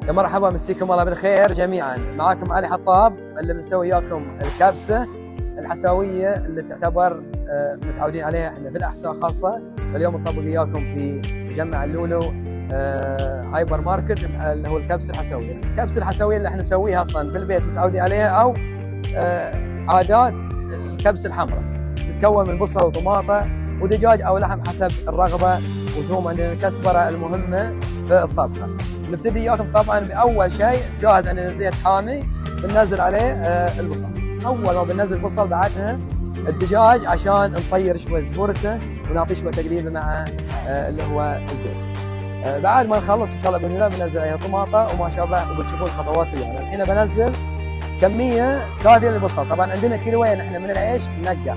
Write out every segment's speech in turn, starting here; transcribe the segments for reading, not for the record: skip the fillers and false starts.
يا مرحبا، مسيكم الله بالخير جميعا. معاكم علي حطاب اللي بنسوي وياكم الكبسه الحساويه اللي تعتبر متعودين عليها احنا في الاحساء خاصه. اليوم نطبق وياكم في مجمع اللولو هايبر ماركت اللي هو الكبسه الحساويه. الكبسه الحساويه اللي احنا نسويها اصلا في البيت متعودين عليها، او عادات الكبسه الحمراء، تتكون من بصل وطماطه ودجاج او لحم حسب الرغبه، وثوم. عندنا الكزبره المهمه في الطبخه. نبتدي وياكم طبعا باول شيء، جاهز عندنا زيت حامي بننزل عليه البصل. اول ما بننزل البصل بعدها الدجاج عشان نطير شوي زبورته ونعطيه شوي تقليبه مع اللي هو الزيت. بعد ما نخلص ان شاء الله بننزل عليها طماطه وما شابه، وبتشوفون الخطوات ويانا. الحين بنزل كميه كافيه للبصل. طبعا عندنا كيلوين احنا من العيش، ننقع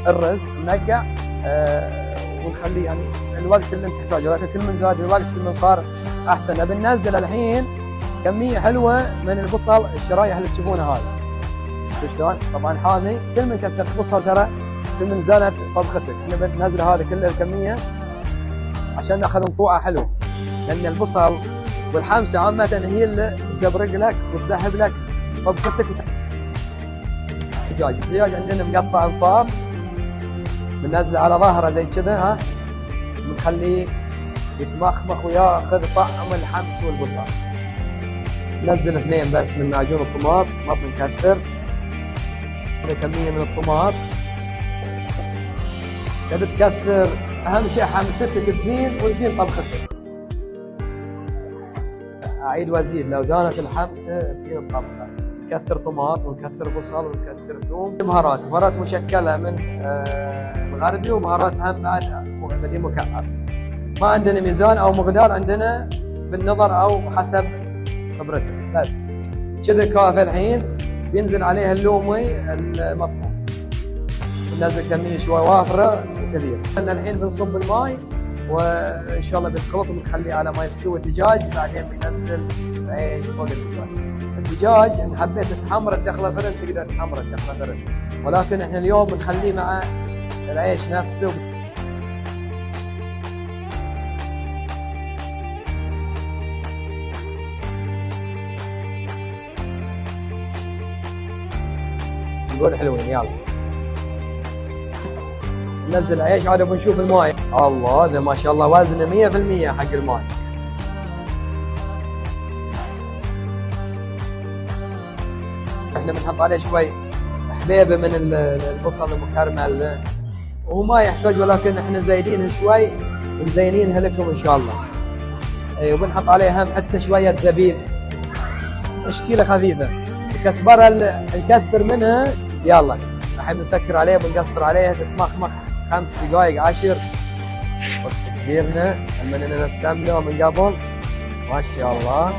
الرز، ننقع ونخليه يعني الوقت اللي انت تحتاجه، لكن كل من زاد الوقت كل من صار احسن. بننزل الحين كميه حلوه من البصل، الشرايح اللي تشوفونها هاي شلون طبعا حامي. كل من كثرت البصل ترى كل من زانت طبختك. احنا بننزل هذه كل الكميه عشان ناخذ انطوعه حلو، لان البصل والحمسه عامه هي اللي تزبرق لك وتذهب لك طبختك. الدجاج عندنا مقطع انصاف، بننزل على ظهره زي كذا، ها، بنخليه يتمخمخ وياخذ طعم الحمص والبصل. ننزل 2 بس من معجون الطماط، ما بنكثر. كميه من الطماط، تبي تكثر اهم شيء حمستك تزين وتزين طبختك. اعيد وازيد، لو زانت الحمسه تزين الطبخه. نكثر طماط ونكثر بصل ونكثر ثوم. بهارات مشكله من غربي، وبهارات هم بعد مدين مكعب. ما عندنا ميزان او مقدار، عندنا بالنظر او حسب خبرتك بس. كذا كافي. الحين بينزل عليها اللومي المطحون، بننزل كميه شوي وافره وكثير. احنا الحين بنصب الماء وان شاء الله بنخلط وبنخليه على ما يستوي الدجاج، بعدين بننزل العيش فوق الدجاج. ان حبيت تحمر تدخله فرن تقدر تحمره تدخله فرن، ولكن احنا اليوم بنخليه مع العيش نفسه. نقول حلوين. يلا ننزل العيش عاد بنشوف الماء. الله، هذا ما شاء الله وزنه 100% حق الماء. احنا بنحط عليه شوي حبيبه من البصل المكرمل، وهو ما يحتاج، ولكن احنا زايدينها شوي ومزينينها لكم ان شاء الله. وبنحط عليها حتى شويه زبيب، تشكيله خفيفه. الكزبره نكثر منها. يلا الحين نسكر عليها وبنقصر عليها تتمخمخ 5 دقائق 10. وتصديرنا لما نسمناه من قبل ما شاء الله.